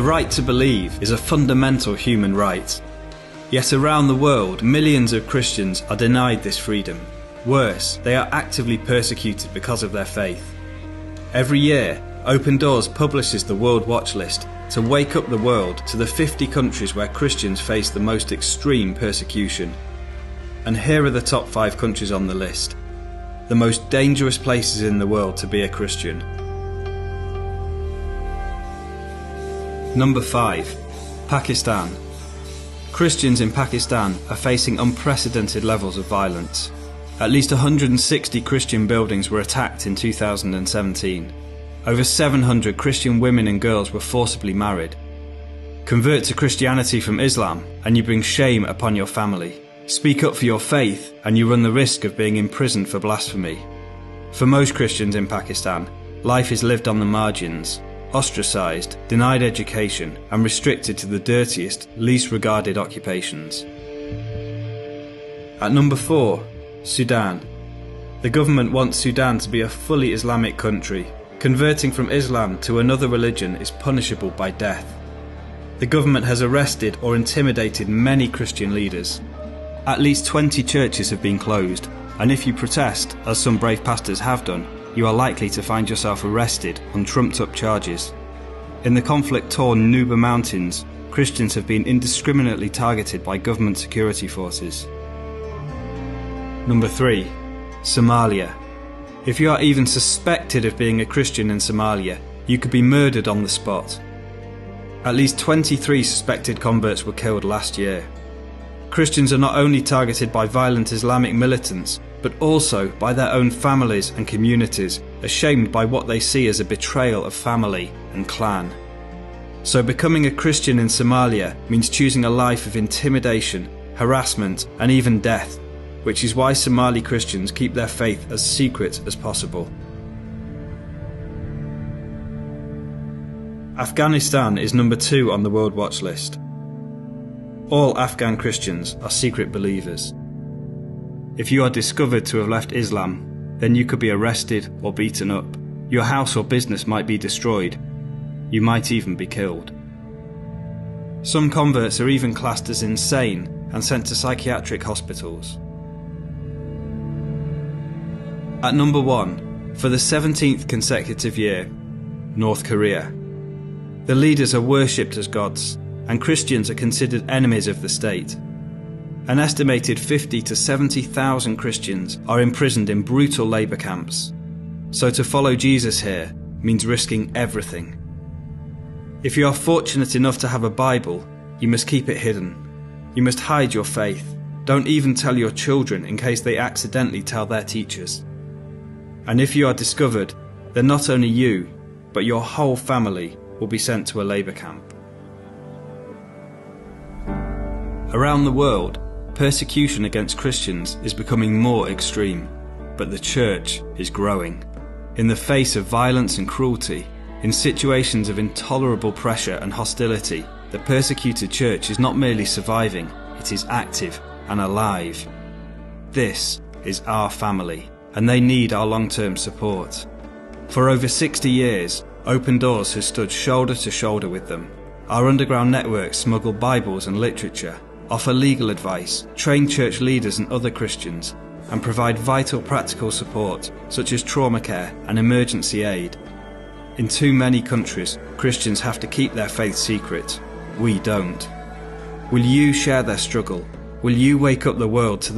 The right to believe is a fundamental human right. Yet around the world, millions of Christians are denied this freedom. Worse, they are actively persecuted because of their faith. Every year, Open Doors publishes the World Watch List to wake up the world to the 50 countries where Christians face the most extreme persecution. And here are the top 5 countries on the list. The most dangerous places in the world to be a Christian. Number 5. Pakistan. Christians in Pakistan are facing unprecedented levels of violence. At least 160 Christian buildings were attacked in 2017. Over 700 Christian women and girls were forcibly married. Convert to Christianity from Islam and you bring shame upon your family. Speak up for your faith and you run the risk of being imprisoned for blasphemy. For most Christians in Pakistan, life is lived on the margins, ostracised, denied education and restricted to the dirtiest, least regarded occupations. At number 4, Sudan. The government wants Sudan to be a fully Islamic country. Converting from Islam to another religion is punishable by death. The government has arrested or intimidated many Christian leaders. At least 20 churches have been closed, and if you protest, as some brave pastors have done, you are likely to find yourself arrested on trumped-up charges. In the conflict-torn Nuba Mountains, Christians have been indiscriminately targeted by government security forces. Number 3. Somalia. If you are even suspected of being a Christian in Somalia, you could be murdered on the spot. At least 23 suspected converts were killed last year. Christians are not only targeted by violent Islamic militants, but also by their own families and communities, ashamed by what they see as a betrayal of family and clan. So becoming a Christian in Somalia means choosing a life of intimidation, harassment, and even death, which is why Somali Christians keep their faith as secret as possible. Afghanistan is number 2 on the World Watch List. All Afghan Christians are secret believers. If you are discovered to have left Islam, then you could be arrested or beaten up. Your house or business might be destroyed. You might even be killed. Some converts are even classed as insane and sent to psychiatric hospitals. At number 1, for the 17th consecutive year, North Korea. The leaders are worshipped as gods, and Christians are considered enemies of the state. An estimated 50 to 70,000 Christians are imprisoned in brutal labour camps. So to follow Jesus here means risking everything. If you are fortunate enough to have a Bible, you must keep it hidden. You must hide your faith. Don't even tell your children in case they accidentally tell their teachers. And if you are discovered, then not only you, but your whole family will be sent to a labour camp. Around the world, persecution against Christians is becoming more extreme, but the church is growing. In the face of violence and cruelty, in situations of intolerable pressure and hostility, the persecuted church is not merely surviving, it is active and alive. This is our family, and they need our long-term support. For over 60 years, Open Doors has stood shoulder to shoulder with them. Our underground networks smuggle Bibles and literature, offer legal advice, train church leaders and other Christians, and provide vital practical support such as trauma care and emergency aid. In too many countries, Christians have to keep their faith secret. We don't. Will you share their struggle? Will you wake up the world to